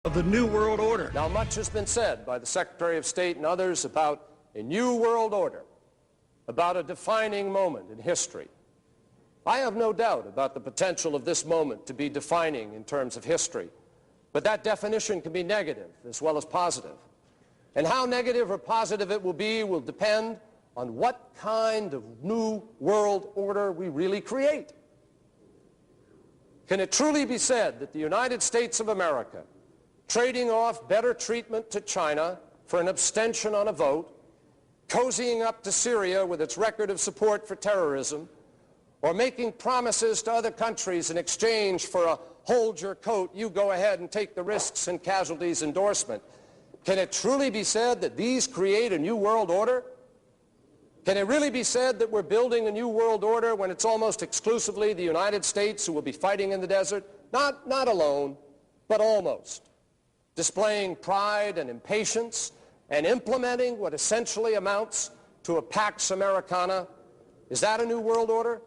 of the New World Order. Now, much has been said by the Secretary of State and others about a new world order, about a defining moment in history. I have no doubt about the potential of this moment to be defining in terms of history, but that definition can be negative as well as positive. And how negative or positive it will be will depend on what kind of new world order we really create. Can it truly be said that the United States of America, trading off better treatment to China for an abstention on a vote, cozying up to Syria with its record of support for terrorism, or making promises to other countries in exchange for a hold your coat, you go ahead and take the risks and casualties endorsement, can it truly be said that these create a new world order? Can it really be said that we're building a new world order when it's almost exclusively the United States who will be fighting in the desert? Not alone, but almost. Displaying pride and impatience and implementing what essentially amounts to a Pax Americana. Is that a new world order?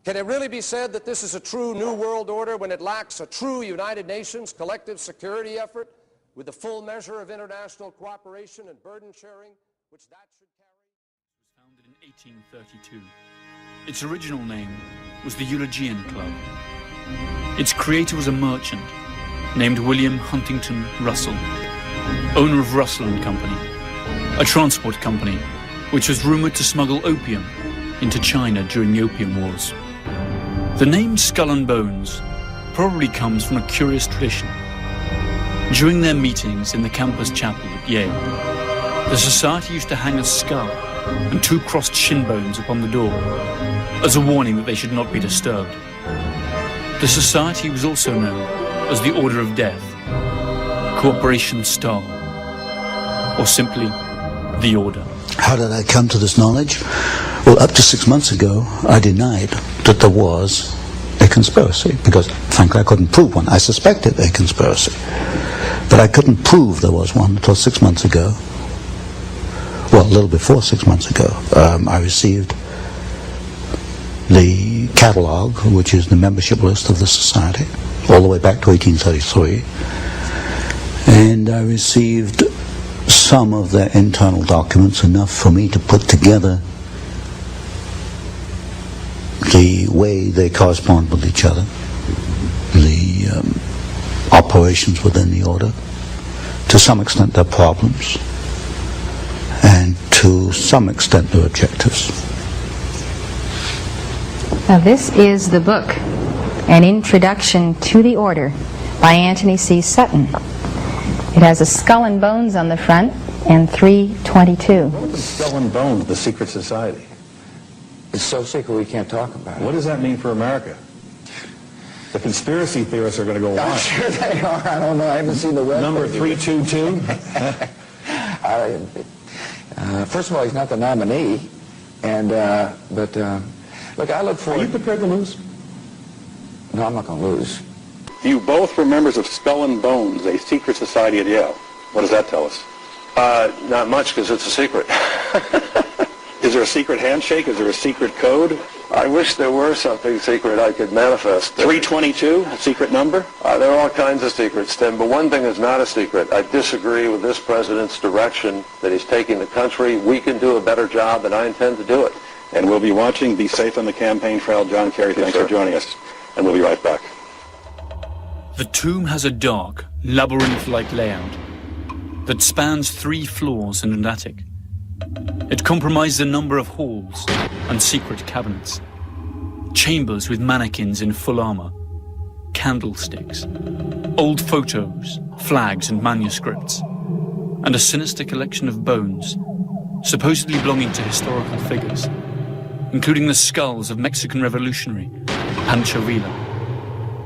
Can it really be said that this is a true new world order when it lacks a true United Nations collective security effort with the full measure of international cooperation and burden sharing which that should carry? It was founded in 1832. Its original name was the Eulogian Club. Its creator was a merchant named William Huntington Russell, owner of Russell and Company, a transport company which was rumoured to smuggle opium into China during the Opium Wars. The name Skull and Bones probably comes from a curious tradition. During their meetings in the campus chapel at Yale, the society used to hang a skull and two crossed shin bones upon the door as a warning that they should not be disturbed. The society was also known as the Order of Death, Cooperation Star, or simply the Order. How did I come to this knowledge? Well, up to 6 months ago, I denied that there was a conspiracy because, frankly, I couldn't prove one. I suspected a conspiracy, but I couldn't prove there was one until 6 months ago. Well, a little before 6 months ago, I received the catalogue, which is the membership list of the society, all the way back to 1833, and I received some of their internal documents, enough for me to put together the way they correspond with each other, the operations within the order, to some extent their problems, and to some extent their objectives. Now this is the book, An Introduction to the Order, by Anthony C. Sutton. It has a skull and bones on the front and 322. What is the skull and bones, the secret society? It's so secret we can't talk about it. What does that mean for America? The conspiracy theorists are going to go I'm on. sure they are. I don't know. I haven't seen the web. Number 322? First of all, he's not the nominee. And, look, I look forward... Are you prepared to lose? No, I'm not going to lose. You both were members of Skull and Bones, a secret society at Yale. What does that tell us? Not much, because it's a secret. Is there a secret handshake? Is there a secret code? I wish there were something secret I could manifest. 322, a secret number? There are all kinds of secrets, Tim, but one thing is not a secret. I disagree with this president's direction that he's taking the country. We can do a better job, and I intend to do it. And we'll be watching. Be safe on the campaign trail. John Kerry, thanks for joining us. And we'll be right back. The tomb has a dark, labyrinth-like layout that spans 3 floors and an attic. It compromises a number of halls and secret cabinets, chambers with mannequins in full armor, candlesticks, old photos, flags and manuscripts, and a sinister collection of bones, supposedly belonging to historical figures, including the skulls of Mexican revolutionary Pancho Villa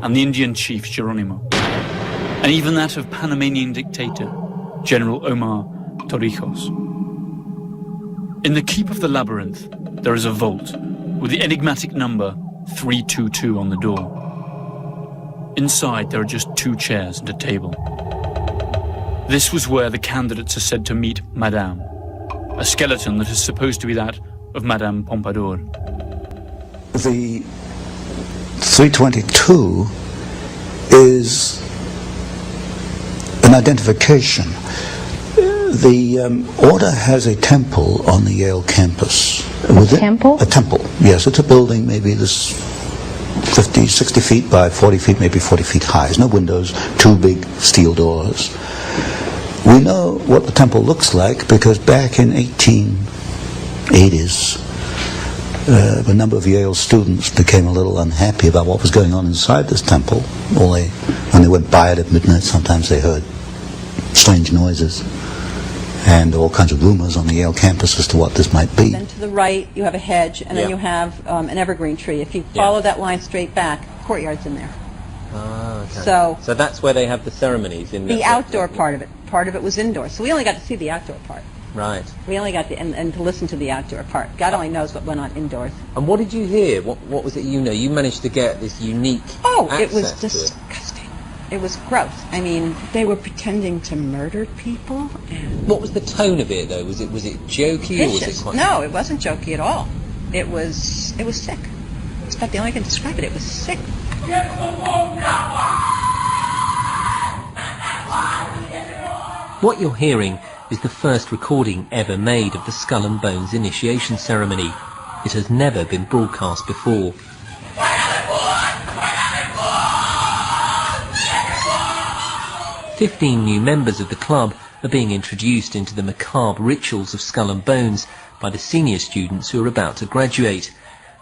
and the Indian chief Geronimo, and even that of Panamanian dictator General Omar Torrijos. In the keep of the labyrinth, there is a vault with the enigmatic number 322 on the door. Inside, there are just 2 chairs and a table. This was where the candidates are said to meet Madame, a skeleton that is supposed to be that of Madame Pompadour. The 322 is an identification. The order has a temple on the Yale campus. Temple? A temple, yes. It's a building maybe this 50, 60 feet by 40 feet, maybe 40 feet high. There's no windows, 2 big steel doors. We know what the temple looks like because back in 1880s, a number of Yale students became a little unhappy about what was going on inside this temple. When they went by it at midnight, sometimes they heard strange noises and all kinds of rumors on the Yale campus as to what this might be. Then to the right, you have a hedge, and then you have an evergreen tree. If you follow that line straight back, courtyard's in there. Ah, okay. So that's where they have the ceremonies in the outdoor part of it. Part of it was indoor, so we only got to see the outdoor part. Right. We only got to and to listen to the outdoor part. God only knows what went on indoors. And what did you hear? What was it you know? You managed to get this unique It was access to it. disgusting. It was gross. I mean, they were pretending to murder people. And What was the tone of it, though? Was it jokey or was vicious. it quite... No, it wasn't jokey at all. It was sick. It's about the only way I can describe it. It was sick. What you're hearing is the first recording ever made of the Skull and Bones initiation ceremony. It has never been broadcast before. 15 new members of the club are being introduced into the macabre rituals of Skull and Bones by the senior students who are about to graduate.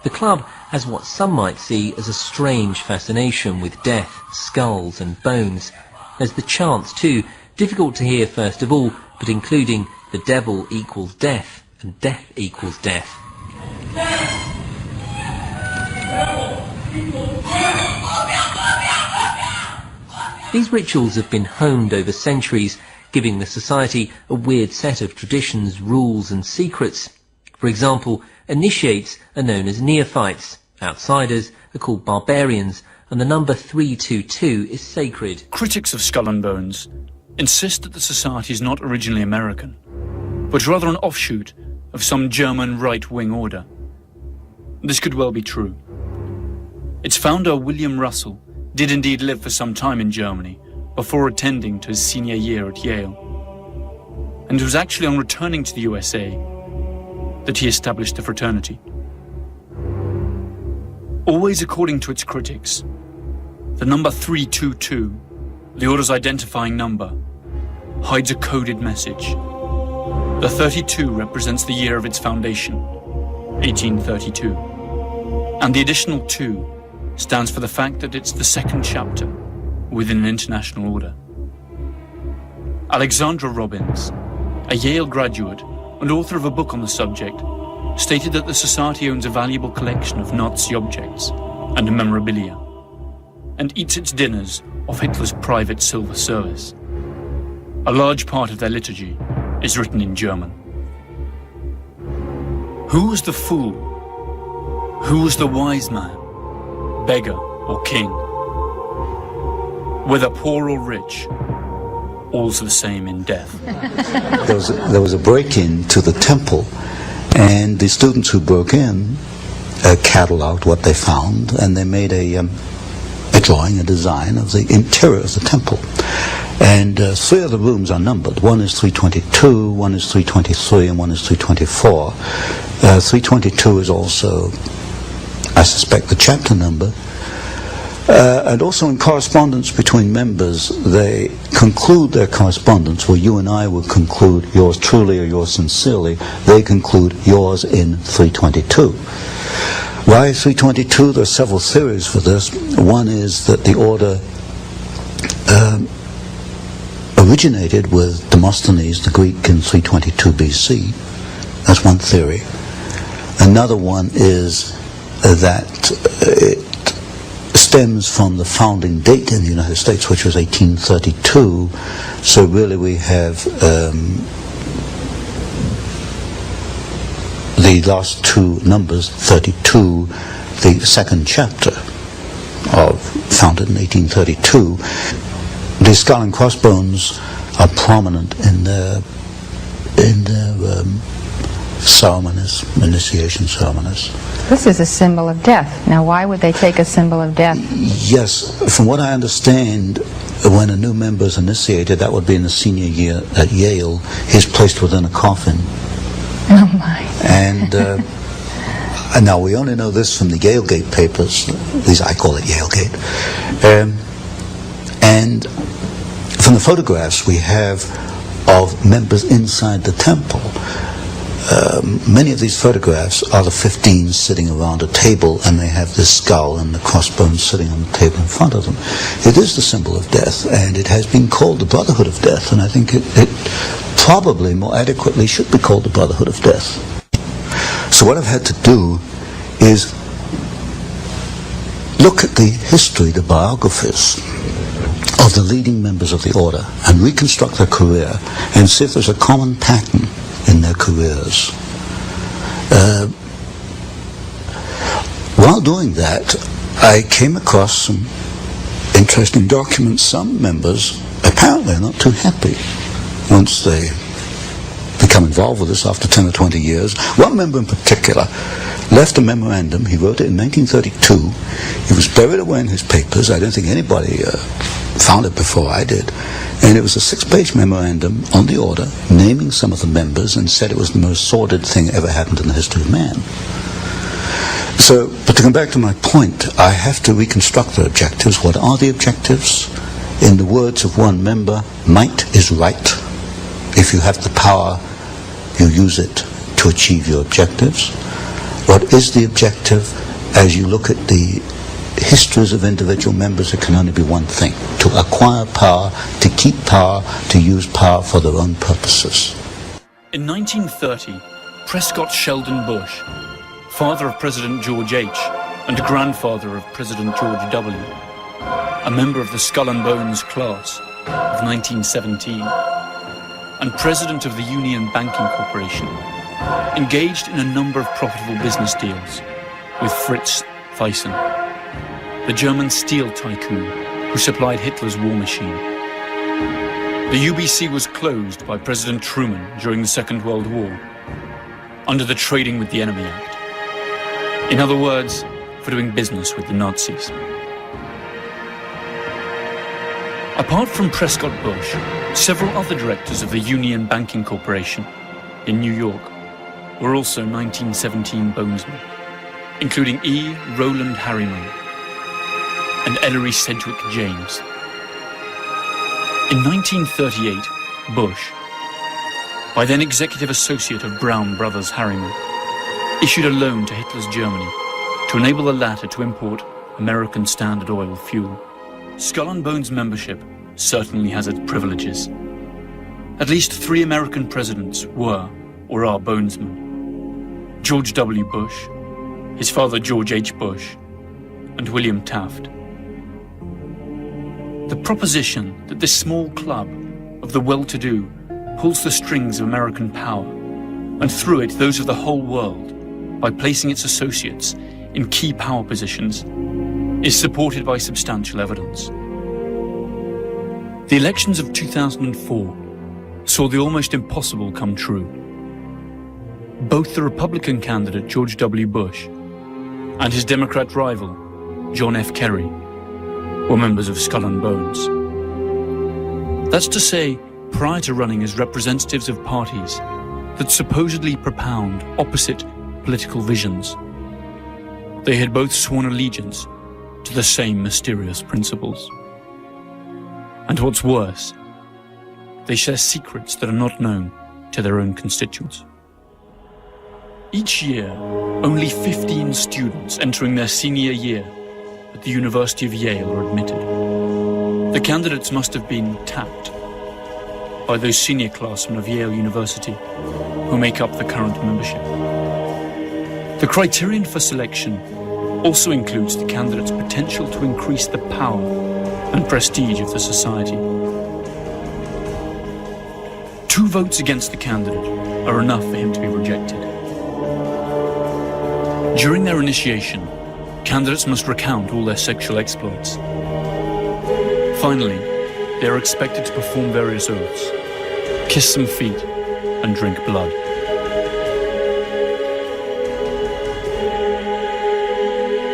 The club has what some might see as a strange fascination with death, skulls and bones. There's the chants too, difficult to hear first of all, but including the devil equals death and death equals death. These rituals have been honed over centuries, giving the society a weird set of traditions, rules and secrets. For example, initiates are known as neophytes, outsiders are called barbarians, and the number 322 is sacred. Critics of Skull and Bones insist that the society is not originally American, but rather an offshoot of some German right-wing order. This could well be true. Its founder, William Russell, did indeed live for some time in Germany before attending to his senior year at Yale. And it was actually on returning to the USA that he established the fraternity. Always according to its critics, the number 322, the order's identifying number, hides a coded message. The 32 represents the year of its foundation, 1832, and the additional 2 stands for the fact that it's the second chapter within an international order. Alexandra Robbins, a Yale graduate and author of a book on the subject, stated that the society owns a valuable collection of Nazi objects and memorabilia, and eats its dinners off Hitler's private silver service. A large part of their liturgy is written in German. Who was the fool? Who was the wise man? Beggar or king? Whether poor or rich, all's the same in death. There was a break-in to the temple, and the students who broke in cataloged what they found, and they made a drawing, a design of the interior of the temple. And 3 of the rooms are numbered. One is 322, one is 323, and one is 324. 322 is also, I suspect, the chapter number. And also in correspondence between members, they conclude their correspondence where you and I would conclude yours truly or yours sincerely. They conclude yours in 322. Why 322? There are several theories for this. One is that the order originated with Demosthenes, the Greek, in 322 BC. That's one theory. Another one is that it stems from the founding date in the United States, which was 1832. So really we have the last 2 numbers, 32, the second chapter, founded in 1832. The skull and crossbones are prominent in their ceremonies, initiation ceremonies. This is a symbol of death. Now, why would they take a symbol of death? Yes, from what I understand, when a new member is initiated, that would be in the senior year at Yale, he's placed within a coffin. Oh my. And now we only know this from the Yalegate papers, at least I call it Yalegate, and from the photographs we have of members inside the temple. Many of these photographs are the 15 sitting around a table, and they have this skull and the crossbones sitting on the table in front of them. It is the symbol of death, and it has been called the Brotherhood of Death, and I think it probably more adequately should be called the Brotherhood of Death. So what I've had to do is look at the history, the biographies of the leading members of the order, and reconstruct their career and see if there's a common pattern in their careers. While doing that, I came across some interesting documents. Some members apparently are not too happy once they become involved with this after 10 or 20 years. One member in particular left a memorandum. He wrote it in 1932. It was buried away in his papers. I don't think anybody found it before I did. And it was a 6-page memorandum on the order, naming some of the members, and said it was the most sordid thing ever happened in the history of man. So, but to come back to my point, I have to reconstruct the objectives. What are the objectives? In the words of one member, might is right. If you have the power, you use it to achieve your objectives. What is the objective? As you look at the histories of individual members, it can only be one thing: to acquire power, to keep power, to use power for their own purposes. In 1930, Prescott Sheldon Bush, father of President George H. and grandfather of President George W., a member of the Skull and Bones class of 1917, and president of the Union Banking Corporation, engaged in a number of profitable business deals with Fritz Thyssen, the German steel tycoon who supplied Hitler's war machine. The UBC was closed by President Truman during the Second World War under the Trading with the Enemy Act. In other words, for doing business with the Nazis. Apart from Prescott Bush, several other directors of the Union Banking Corporation in New York were also 1917 Bonesmen, including E. Roland Harriman and Ellery Sedgwick James. In 1938, Bush, by then executive associate of Brown Brothers Harriman, issued a loan to Hitler's Germany to enable the latter to import American Standard Oil fuel. Skull and Bones membership certainly has its privileges. At least 3 American presidents were or are Bonesmen: George W. Bush, his father George H. Bush, and William Taft. The proposition that this small club of the well-to-do pulls the strings of American power, and through it those of the whole world, by placing its associates in key power positions, is supported by substantial evidence. The elections of 2004 saw the almost impossible come true. Both the Republican candidate George W. Bush and his Democrat rival, John F. Kerry, were members of Skull and Bones. That's to say, prior to running as representatives of parties that supposedly propound opposite political visions, they had both sworn allegiance to the same mysterious principles. And what's worse, they share secrets that are not known to their own constituents. Each year, only 15 students entering their senior year at the University of Yale are admitted. The candidates must have been tapped by those senior classmen of Yale University who make up the current membership. The criterion for selection also includes the candidate's potential to increase the power and prestige of the society. 2 votes against the candidate are enough for him to be rejected. During their initiation, candidates must recount all their sexual exploits. Finally, they are expected to perform various oaths, kiss some feet, and drink blood.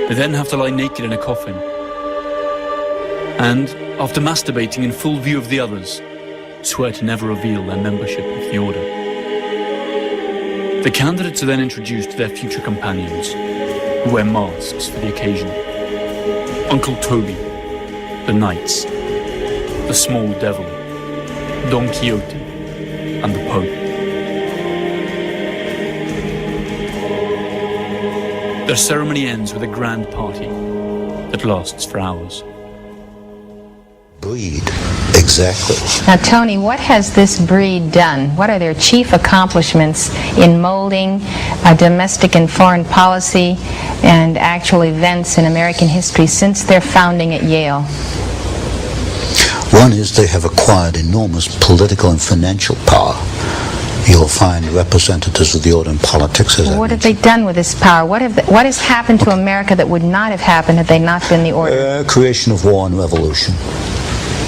They then have to lie naked in a coffin. And, after masturbating in full view of the others, swear to never reveal their membership of the order. The candidates are then introduced to their future companions, who wear masks for the occasion. Uncle Toby, the Knights, the Small Devil, Don Quixote, and the Pope. Their ceremony ends with a grand party that lasts for hours. Breed, exactly. Now, Tony, what has this breed done? What are their chief accomplishments in molding domestic and foreign policy and actual events in American history since their founding at Yale? One is they have acquired enormous political and financial power. You'll find representatives of the order in politics. What have they done with this power? What has happened to America that would not have happened had they not been the order? Creation of war and revolution.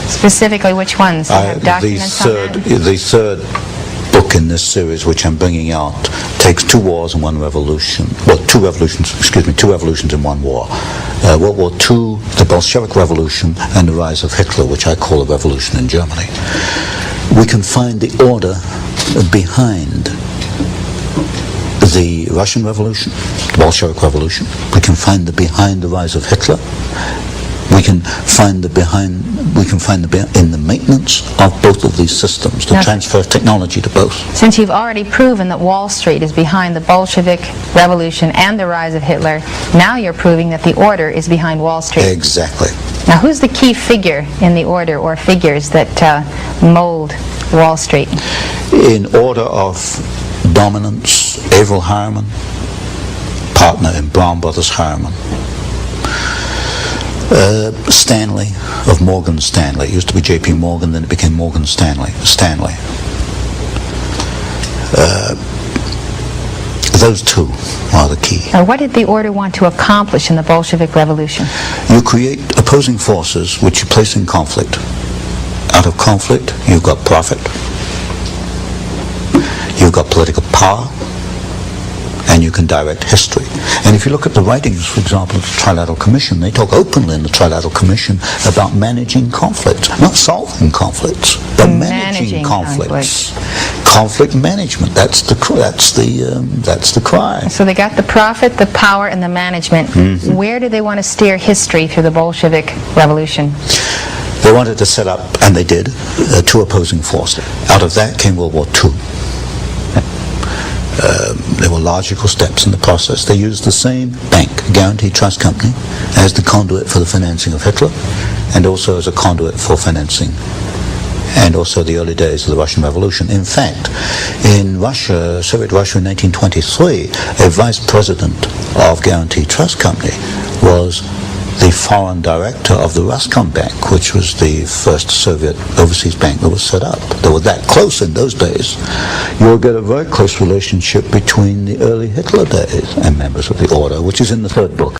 Specifically, which ones? Have documents on that? The third book in this series, which I'm bringing out, takes two wars and one revolution. Well, two revolutions in one war. World War II, the Bolshevik Revolution, and the rise of Hitler, which I call a revolution in Germany. We can find the order behind the Russian Revolution, the Bolshevik Revolution. We can find behind the rise of Hitler. We can find in the maintenance of both of these systems, the transfer of technology to both. Since you've already proven that Wall Street is behind the Bolshevik Revolution and the rise of Hitler, now you're proving that the order is behind Wall Street. Exactly. Now, who's the key figure in the order or figures that mold Wall Street? In order of dominance, Averell Harriman, partner in Brown Brothers Harriman. Stanley of Morgan Stanley. It used to be J.P. Morgan, then it became Morgan Stanley. Those two are the key. Now, what did the order want to accomplish in the Bolshevik Revolution? You create opposing forces which you place in conflict. Out of conflict, you've got profit, you've got political power, and you can direct history. And if you look at the writings, for example, of the Trilateral Commission, they talk openly in the Trilateral Commission about managing conflicts, not solving conflicts, but managing conflicts. Conflict management. That's the cry. So they got the profit, the power, and the management. Mm-hmm. Where do they want to steer history through the Bolshevik Revolution? They wanted to set up, and they did, two opposing forces. Out of that came World War II. There were logical steps in the process. They used the same bank, Guaranty Trust Company, as the conduit for the financing of Hitler, and also as a conduit for financing, and also the early days of the Russian Revolution. In fact, in Russia, Soviet Russia in 1923, a vice president of Guaranty Trust Company was the foreign director of the Roscombank, which was the first Soviet overseas bank that was set up. They were that close in those days. You'll get a very close relationship between the early Hitler days and members of the order, which is in the third book.